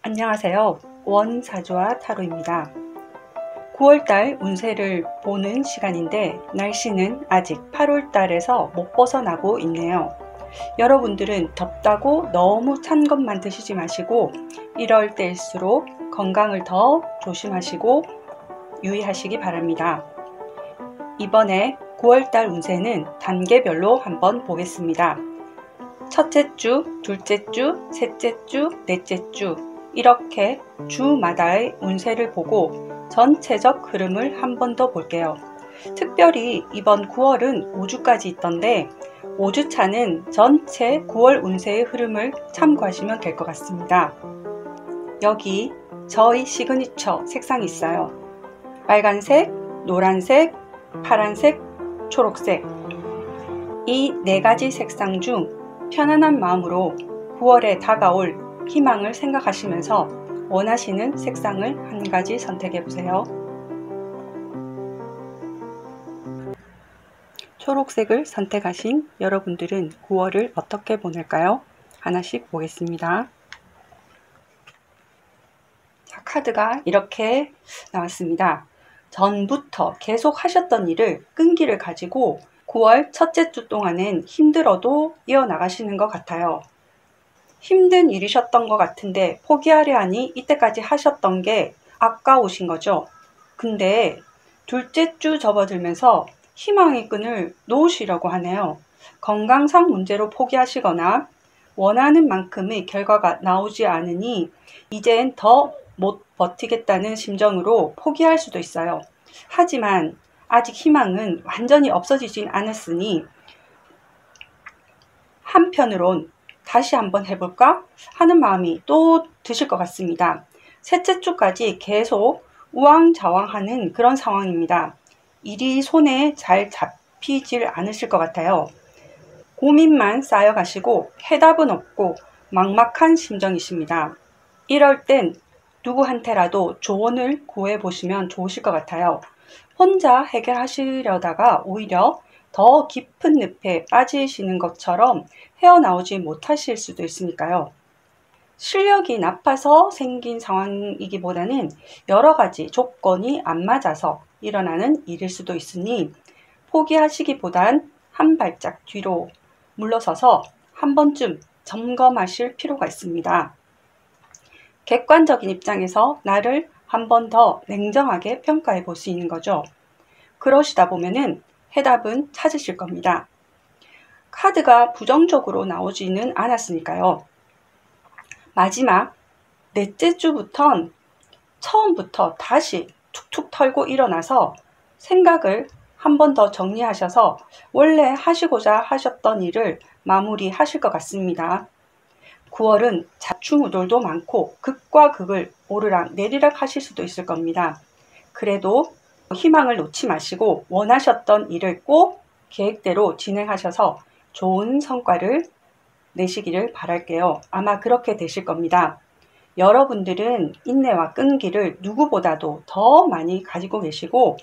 안녕하세요. 원사주와 타로입니다. 9월달 운세를 보는 시간인데 날씨는 아직 8월달에서 못 벗어나고 있네요. 여러분들은 덥다고 너무 찬 것만 드시지 마시고 이럴 때일수록 건강을 더 조심하시고 유의하시기 바랍니다. 이번에 9월달 운세는 단계별로 한번 보겠습니다. 첫째 주, 둘째 주, 셋째 주, 넷째 주 이렇게 주마다의 운세를 보고 전체적 흐름을 한 번 더 볼게요. 특별히 이번 9월은 5주까지 있던데 5주차는 전체 9월 운세의 흐름을 참고하시면 될 것 같습니다. 여기 저희 시그니처 색상이 있어요. 빨간색, 노란색, 파란색, 초록색 이 4가지 색상 중 편안한 마음으로 9월에 다가올 희망을 생각하시면서 원하시는 색상을 한 가지 선택해 보세요. 초록색을 선택하신 여러분들은 9월을 어떻게 보낼까요? 하나씩 보겠습니다. 자, 카드가 이렇게 나왔습니다. 전부터 계속 하셨던 일을 끈기를 가지고 9월 첫째 주 동안은 힘들어도 이어나가시는 것 같아요. 힘든 일이셨던 것 같은데 포기하려 하니 이때까지 하셨던 게 아까우신 거죠. 근데 둘째 주 접어들면서 희망의 끈을 놓으시려고 하네요. 건강상 문제로 포기하시거나 원하는 만큼의 결과가 나오지 않으니 이젠 더 못 버티겠다는 심정으로 포기할 수도 있어요. 하지만 아직 희망은 완전히 없어지진 않았으니 한편으론 다시 한번 해볼까 하는 마음이 또 드실 것 같습니다. 셋째 주까지 계속 우왕좌왕하는 그런 상황입니다. 일이 손에 잘 잡히질 않으실 것 같아요. 고민만 쌓여가시고 해답은 없고 막막한 심정이십니다. 이럴 땐 누구한테라도 조언을 구해보시면 좋으실 것 같아요. 혼자 해결하시려다가 오히려 더 깊은 늪에 빠지시는 것처럼 헤어나오지 못하실 수도 있으니까요. 실력이 나빠서 생긴 상황이기보다는 여러 가지 조건이 안 맞아서 일어나는 일일 수도 있으니 포기하시기보단 한 발짝 뒤로 물러서서 한 번쯤 점검하실 필요가 있습니다. 객관적인 입장에서 나를 한 번 더 냉정하게 평가해 볼 수 있는 거죠. 그러시다 보면은 해답은 찾으실 겁니다. 카드가 부정적으로 나오지는 않았으니까요. 마지막 넷째 주부턴 처음부터 다시 툭툭 털고 일어나서 생각을 한 번 더 정리하셔서 원래 하시고자 하셨던 일을 마무리하실 것 같습니다. 9월은 좌충우돌도 많고 극과 극을 오르락 내리락 하실 수도 있을 겁니다. 그래도 희망을 놓지 마시고 원하셨던 일을 꼭 계획대로 진행하셔서 좋은 성과를 내시기를 바랄게요. 아마 그렇게 되실 겁니다. 여러분들은 인내와 끈기를 누구보다도 더 많이 가지고 계시고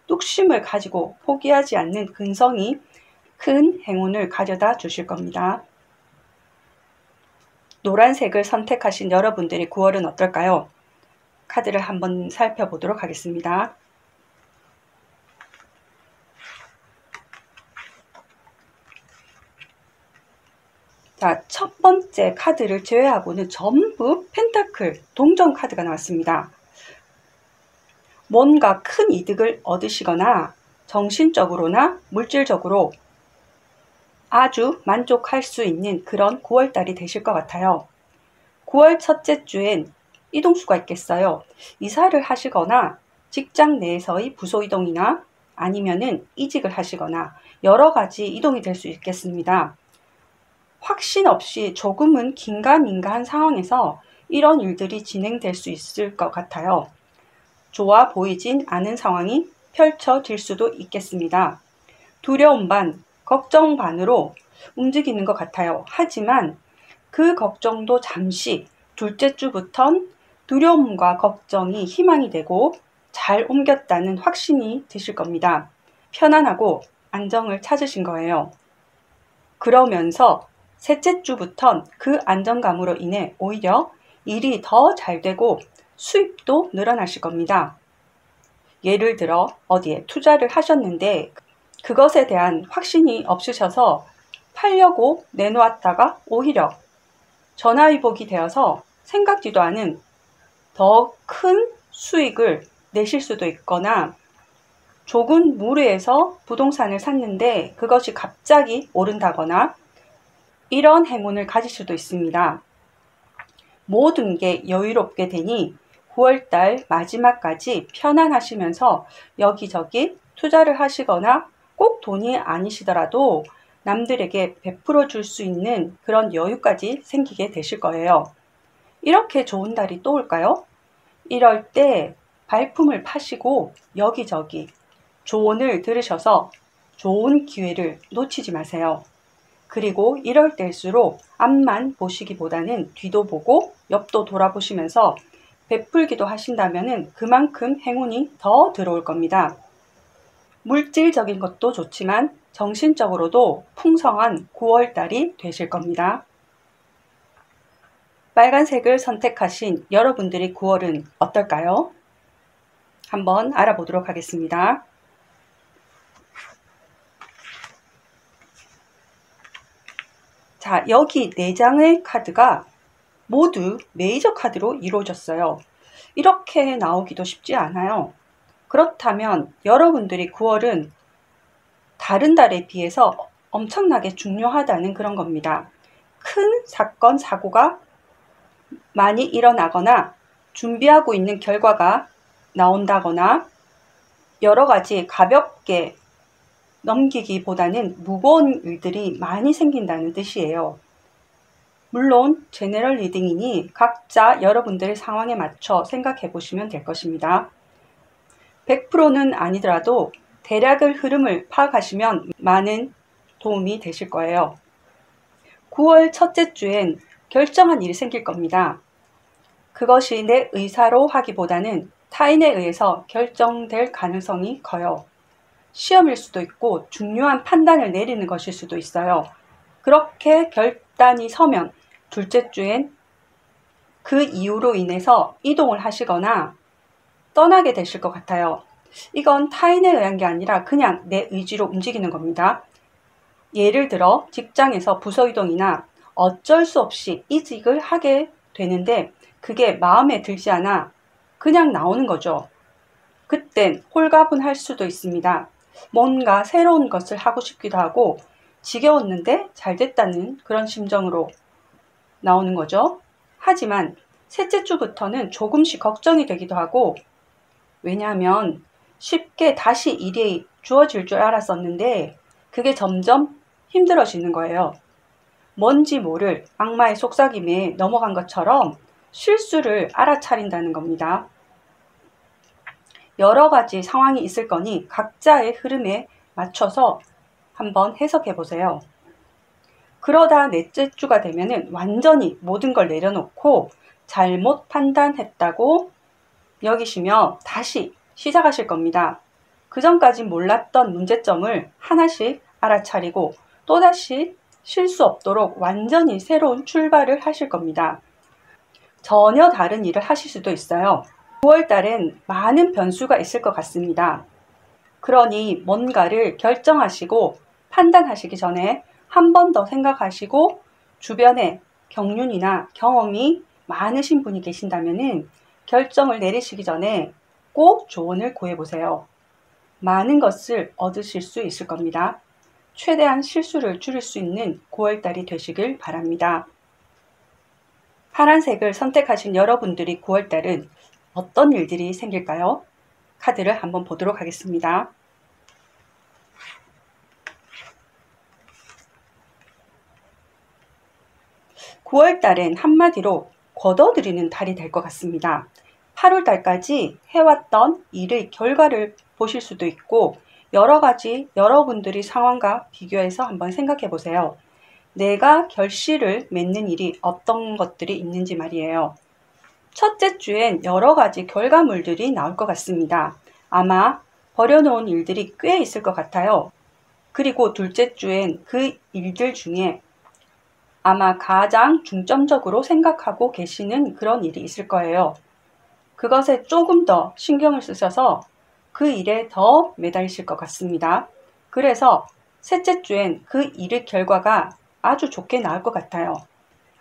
뚝심을 가지고 포기하지 않는 근성이 큰 행운을 가져다 주실 겁니다. 노란색을 선택하신 여러분들의 9월은 어떨까요? 카드를 한번 살펴보도록 하겠습니다. 자, 첫 번째 카드를 제외하고는 전부 펜타클, 동전 카드가 나왔습니다. 뭔가 큰 이득을 얻으시거나 정신적으로나 물질적으로 아주 만족할 수 있는 그런 9월달이 되실 것 같아요. 9월 첫째 주엔 이동수가 있겠어요. 이사를 하시거나 직장 내에서의 부서 이동이나 아니면은 이직을 하시거나 여러 가지 이동이 될 수 있겠습니다. 확신 없이 조금은 긴가민가한 상황에서 이런 일들이 진행될 수 있을 것 같아요. 좋아 보이진 않은 상황이 펼쳐질 수도 있겠습니다. 두려움 반, 걱정 반으로 움직이는 것 같아요. 하지만 그 걱정도 잠시 둘째 주부턴 두려움과 걱정이 희망이 되고 잘 옮겼다는 확신이 드실 겁니다. 편안하고 안정을 찾으신 거예요. 그러면서 셋째 주부턴 그 안정감으로 인해 오히려 일이 더 잘 되고 수입도 늘어나실 겁니다. 예를 들어 어디에 투자를 하셨는데 그것에 대한 확신이 없으셔서 팔려고 내놓았다가 오히려 전화위복이 되어서 생각지도 않은 더 큰 수익을 내실 수도 있거나 조금 무리해서 부동산을 샀는데 그것이 갑자기 오른다거나 이런 행운을 가질 수도 있습니다. 모든 게 여유롭게 되니 9월달 마지막까지 편안하시면서 여기저기 투자를 하시거나 꼭 돈이 아니시더라도 남들에게 베풀어 줄 수 있는 그런 여유까지 생기게 되실 거예요. 이렇게 좋은 달이 또 올까요? 이럴 때 발품을 파시고 여기저기 조언을 들으셔서 좋은 기회를 놓치지 마세요. 그리고 이럴 때일수록 앞만 보시기보다는 뒤도 보고 옆도 돌아보시면서 베풀기도 하신다면 그만큼 행운이 더 들어올 겁니다. 물질적인 것도 좋지만 정신적으로도 풍성한 9월달이 되실 겁니다. 빨간색을 선택하신 여러분들의 9월은 어떨까요? 한번 알아보도록 하겠습니다. 자, 여기 4장의 카드가 모두 메이저 카드로 이루어졌어요. 이렇게 나오기도 쉽지 않아요. 그렇다면 여러분들이 9월은 다른 달에 비해서 엄청나게 중요하다는 그런 겁니다. 큰 사건, 사고가 많이 일어나거나 준비하고 있는 결과가 나온다거나 여러 가지 가볍게 넘기기보다는 무거운 일들이 많이 생긴다는 뜻이에요. 물론 제너럴 리딩이니 각자 여러분들의 상황에 맞춰 생각해 보시면 될 것입니다. 100%는 아니더라도 대략의 흐름을 파악하시면 많은 도움이 되실 거예요. 9월 첫째 주엔 결정한 일이 생길 겁니다. 그것이 내 의사로 하기보다는 타인에 의해서 결정될 가능성이 커요. 시험일 수도 있고 중요한 판단을 내리는 것일 수도 있어요. 그렇게 결단이 서면 둘째 주엔 그 이유로 인해서 이동을 하시거나 떠나게 되실 것 같아요. 이건 타인에 의한 게 아니라 그냥 내 의지로 움직이는 겁니다. 예를 들어 직장에서 부서 이동이나 어쩔 수 없이 이직을 하게 되는데 그게 마음에 들지 않아 그냥 나오는 거죠. 그땐 홀가분할 수도 있습니다. 뭔가 새로운 것을 하고 싶기도 하고 지겨웠는데 잘 됐다는 그런 심정으로 나오는 거죠. 하지만 셋째 주부터는 조금씩 걱정이 되기도 하고 왜냐하면 쉽게 다시 일이 주어질 줄 알았었는데 그게 점점 힘들어지는 거예요. 뭔지 모를 악마의 속삭임에 넘어간 것처럼 실수를 알아차린다는 겁니다. 여러 가지 상황이 있을 거니 각자의 흐름에 맞춰서 한번 해석해 보세요. 그러다 넷째 주가 되면은 완전히 모든 걸 내려놓고 잘못 판단했다고 여기시며 다시 시작하실 겁니다. 그전까지 몰랐던 문제점을 하나씩 알아차리고 또다시 실수 없도록 완전히 새로운 출발을 하실 겁니다. 전혀 다른 일을 하실 수도 있어요. 9월 달엔 많은 변수가 있을 것 같습니다. 그러니 뭔가를 결정하시고 판단하시기 전에 한 번 더 생각하시고 주변에 경륜이나 경험이 많으신 분이 계신다면 결정을 내리시기 전에 꼭 조언을 구해보세요. 많은 것을 얻으실 수 있을 겁니다. 최대한 실수를 줄일 수 있는 9월달이 되시길 바랍니다. 파란색을 선택하신 여러분들이 9월달은 어떤 일들이 생길까요? 카드를 한번 보도록 하겠습니다. (9월달엔) 한마디로 거둬들이는 달이 될 것 같습니다. 8월달까지 해왔던 일의 결과를 보실 수도 있고 여러 가지 여러분들이 상황과 비교해서 한번 생각해 보세요. 내가 결실을 맺는 일이 어떤 것들이 있는지 말이에요. 첫째 주엔 여러 가지 결과물들이 나올 것 같습니다. 아마 버려놓은 일들이 꽤 있을 것 같아요. 그리고 둘째 주엔 그 일들 중에 아마 가장 중점적으로 생각하고 계시는 그런 일이 있을 거예요. 그것에 조금 더 신경을 쓰셔서 그 일에 더 매달리실 것 같습니다. 그래서 셋째 주엔 그 일의 결과가 아주 좋게 나올 것 같아요.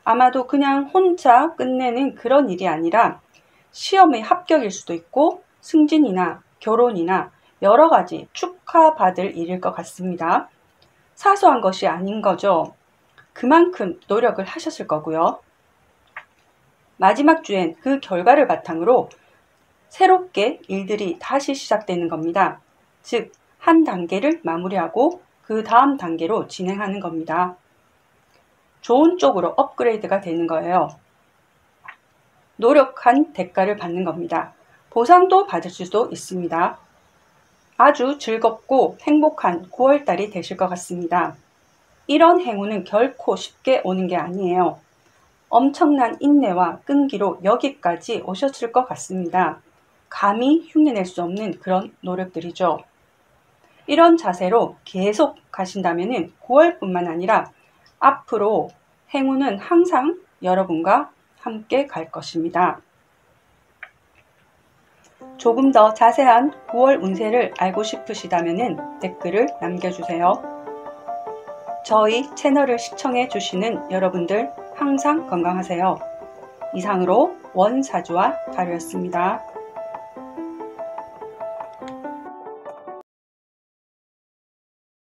아마도 그냥 혼자 끝내는 그런 일이 아니라 시험의 합격일 수도 있고 승진이나 결혼이나 여러 가지 축하받을 일일 것 같습니다. 사소한 것이 아닌 거죠. 그만큼 노력을 하셨을 거고요. 마지막 주엔 그 결과를 바탕으로 새롭게 일들이 다시 시작되는 겁니다. 즉, 한 단계를 마무리하고 그 다음 단계로 진행하는 겁니다. 좋은 쪽으로 업그레이드가 되는 거예요. 노력한 대가를 받는 겁니다. 보상도 받을 수도 있습니다. 아주 즐겁고 행복한 9월달이 되실 것 같습니다. 이런 행운은 결코 쉽게 오는 게 아니에요. 엄청난 인내와 끈기로 여기까지 오셨을 것 같습니다. 감히 흉내낼 수 없는 그런 노력들이죠. 이런 자세로 계속 가신다면 9월뿐만 아니라 앞으로 행운은 항상 여러분과 함께 갈 것입니다. 조금 더 자세한 9월 운세를 알고 싶으시다면 댓글을 남겨주세요. 저희 채널을 시청해 주시는 여러분들 항상 건강하세요. 이상으로 원사주와 다루였습니다.